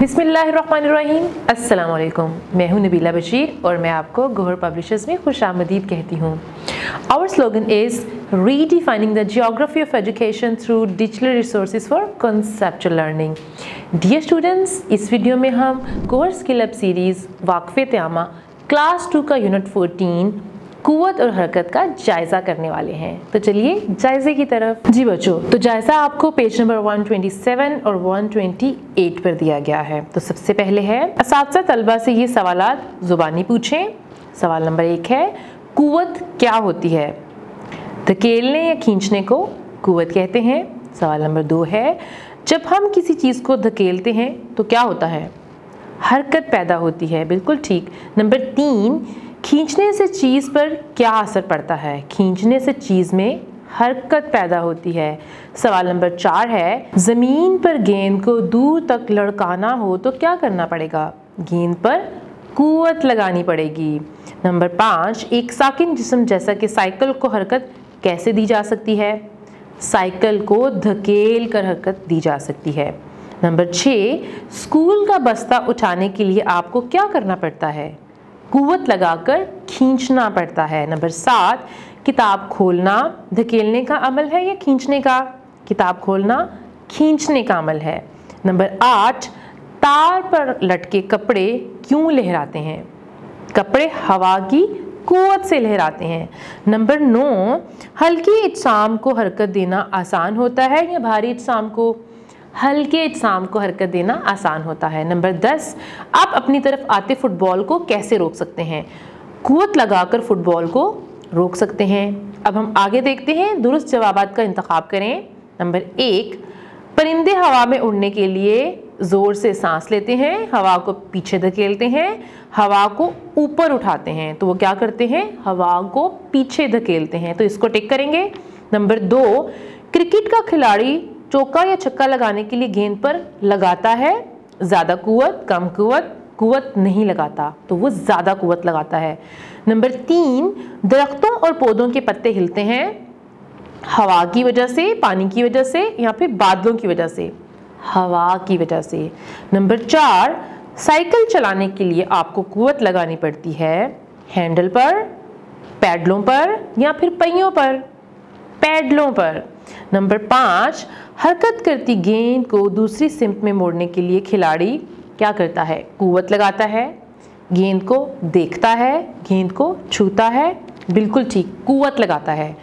बिस्मिल्लाहिर्रहमानिर्रहीम, अस्सलाम वालेकुम। मैं हूं नबीला बशीर और मैं आपको गोहर पब्लिशर्स में खुशामदीद कहती हूं। Our slogan is redefining the geography of education through digital resources for conceptual learning. Dear students, इस वीडियो में हम गोहर स्किल अप सीरीज़ वाक़फ़े त्यामा क्लास 2 का यूनिट 14 कुव्वत और हरकत का जायज़ा करने वाले हैं। तो चलिए जायज़े की तरफ। जी बच्चों, तो जायज़ा आपको पेज नंबर 127 और 128 पर दिया गया है। तो सबसे पहले है असातिज़ा तलबा से ये सवालात ज़ुबानी पूछें। सवाल नंबर 1 है, कुव्वत क्या होती है? धकेलने या खींचने को कुव्वत कहते हैं। सवाल नंबर 2 है, जब हम किसी चीज़ को धकेलते हैं तो क्या होता है? हरकत पैदा होती है। बिल्कुल ठीक। नंबर 3, खींचने से चीज़ पर क्या असर पड़ता है? खींचने से चीज़ में हरकत पैदा होती है। सवाल नंबर 4 है, ज़मीन पर गेंद को दूर तक लड़काना हो तो क्या करना पड़ेगा? गेंद पर कुव्वत लगानी पड़ेगी। नंबर 5, एक साकिन जिस्म जैसा कि साइकिल को हरकत कैसे दी जा सकती है? साइकिल को धकेल कर हरकत दी जा सकती है। नंबर 6, स्कूल का बस्ता उठाने के लिए आपको क्या करना पड़ता है? कुव्वत लगाकर खींचना पड़ता है। नंबर 7, किताब खोलना धकेलने का अमल है या खींचने का? किताब खोलना खींचने का अमल है। नंबर 8, तार पर लटके कपड़े क्यों लहराते हैं? कपड़े हवा की कुव्वत से लहराते हैं। नंबर 9, हल्की इज्साम को हरकत देना आसान होता है या भारी इज्साम को? हल्के इज्साम को हरकत देना आसान होता है। नंबर 10, आप अपनी तरफ आते फुटबॉल को कैसे रोक सकते हैं? कुव्वत लगाकर फुटबॉल को रोक सकते हैं। अब हम आगे देखते हैं, दुरुस्त जवाबात का इंतखाब करें। नंबर 1, परिंदे हवा में उड़ने के लिए ज़ोर से सांस लेते हैं, हवा को पीछे धकेलते हैं, हवा को ऊपर उठाते हैं। तो वो क्या करते हैं? हवा को पीछे धकेलते हैं। तो इसको टिक करेंगे। नंबर 2, क्रिकेट का खिलाड़ी चौका या छक्का लगाने के लिए गेंद पर लगाता है ज़्यादा कुव्वत, कम कुव्वत? कुव्वत नहीं लगाता, तो वो ज़्यादा कुव्वत लगाता है। नंबर 3, दरख्तों और पौधों के पत्ते हिलते हैं हवा की वजह से, पानी की वजह से या फिर बादलों की वजह से? हवा की वजह से। नंबर 4, साइकिल चलाने के लिए आपको कुव्वत लगानी पड़ती है हैंडल पर, पैडलों पर या फिर पहियों पर? पैडलों पर। नंबर 5, हरकत करती गेंद को दूसरी सिम्त में मोड़ने के लिए खिलाड़ी क्या करता है? कुव्वत लगाता है, गेंद को देखता है, गेंद को छूता है? बिल्कुल ठीक, कुव्वत लगाता है।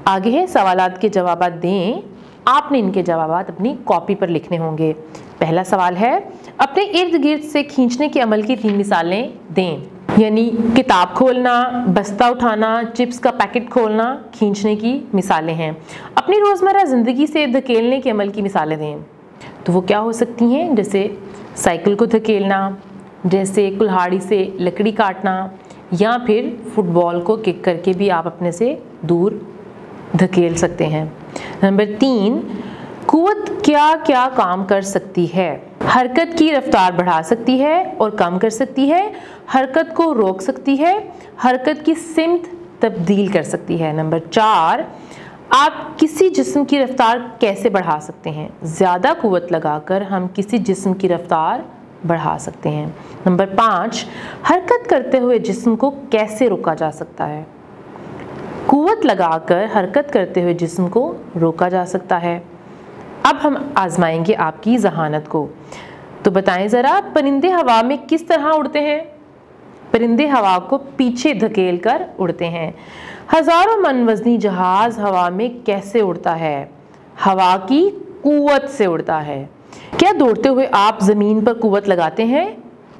आगे है, सवालात के जवाब दें। आपने इनके जवाब अपनी कॉपी पर लिखने होंगे। पहला सवाल है, अपने इर्द गिर्द से खींचने के अमल की 3 मिसालें दें। यानी किताब खोलना, बस्ता उठाना, चिप्स का पैकेट खोलना खींचने की मिसालें हैं। अपनी रोज़मर्रा ज़िंदगी से धकेलने के अमल की मिसालें दें। तो वो क्या हो सकती हैं? जैसे साइकिल को धकेलना, जैसे कुल्हाड़ी से लकड़ी काटना, या फिर फुटबॉल को किक करके भी आप अपने से दूर धकेल सकते हैं। नंबर 3, कुव्वत क्या क्या काम कर सकती है? हरकत की रफ्तार बढ़ा सकती है और कम कर सकती है, हरकत को रोक सकती है, हरकत की सिम्त तब्दील कर सकती है। नंबर 4, आप किसी जिस्म की रफ्तार कैसे बढ़ा सकते हैं? ज़्यादा कुव्वत लगाकर हम किसी जिस्म की रफ्तार बढ़ा सकते हैं। नंबर 5, हरकत करते हुए जिस्म को कैसे रोका जा सकता है? कुव्वत लगाकर हरकत करते हुए जिस्म को रोका जा सकता है। अब हम आजमाएंगे आपकी जहानत को। तो बताएं ज़रा, परिंदे हवा में किस तरह उड़ते हैं? परिंदे हवा को पीछे धकेल कर उड़ते हैं। हज़ारों मन वज़नी जहाज़ हवा में कैसे उड़ता है? हवा की कुव्वत से उड़ता है। क्या दौड़ते हुए आप ज़मीन पर कुव्वत लगाते हैं?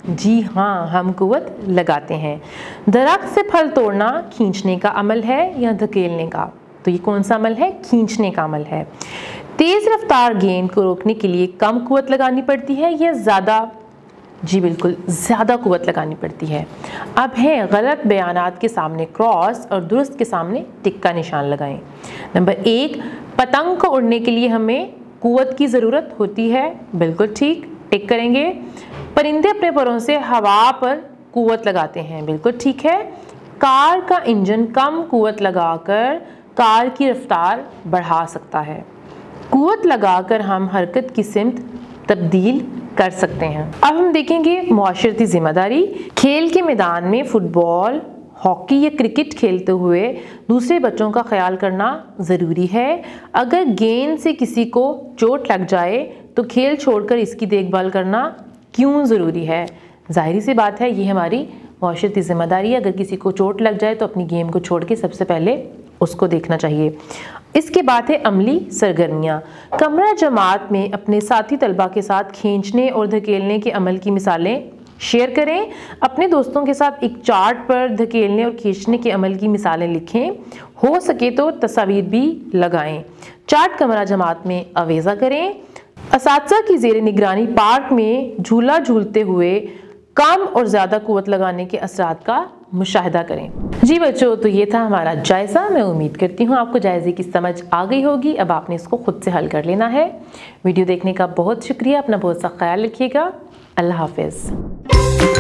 जी हाँ, हम कुव्वत लगाते हैं। दरख्त से फल तोड़ना खींचने का अमल है या धकेलने का? तो ये कौन सा अमल है? खींचने का अमल है। तेज़ रफ्तार गेंद को रोकने के लिए कम कुव्वत लगानी पड़ती है या ज़्यादा? जी बिल्कुल, ज़्यादा कुव्वत लगानी पड़ती है। अब है, गलत बयानात के सामने क्रॉस और दुरुस्त के सामने टिक का निशान लगाएं। नंबर 1, पतंग को उड़ने के लिए हमें कुव्वत की ज़रूरत होती है। बिल्कुल ठीक, टिक करेंगे। परिंदे अपने परों से हवा पर कुव्वत लगाते हैं। बिल्कुल ठीक है। कार का इंजन कम कुव्वत लगाकर कार की रफ्तार बढ़ा सकता है। कुव्वत लगाकर हम हरकत की सिम्त तब्दील कर सकते हैं। अब हम देखेंगे मुआशरती जिम्मेदारी। खेल के मैदान में फुटबॉल, हॉकी या क्रिकेट खेलते हुए दूसरे बच्चों का ख्याल करना ज़रूरी है। अगर गेंद से किसी को चोट लग जाए तो खेल छोड़कर इसकी देखभाल करना क्यों ज़रूरी है? जाहिर सी बात है, ये हमारी मुआशरती ज़िम्मेदारी है। अगर किसी को चोट लग जाए तो अपनी गेम को छोड़ के सबसे पहले उसको देखना चाहिए। इसके बाद है अमली सरगर्मियाँ। कमरा जमात में अपने साथी तलबा के साथ खींचने और धकेलने के अमल की मिसालें शेयर करें। अपने दोस्तों के साथ एक चार्ट पर धकेलने और खींचने के अमल की मिसालें लिखें। हो सके तो तस्वीर भी लगाएं। चार्ट कमरा जमात में अवेज़ा करें। असातिज़ा की ज़ेर निगरानी पार्क में झूला झूलते हुए कम और ज़्यादा कुव्वत लगाने के असरात का मुशाहिदा करें। जी बच्चों, तो ये था हमारा जायज़ा। मैं उम्मीद करती हूँ आपको जायज़े की समझ आ गई होगी। अब आपने इसको खुद से हल कर लेना है। वीडियो देखने का बहुत शुक्रिया। अपना बहुत सा ख्याल रखिएगा। अल्लाह हाफ़िज़।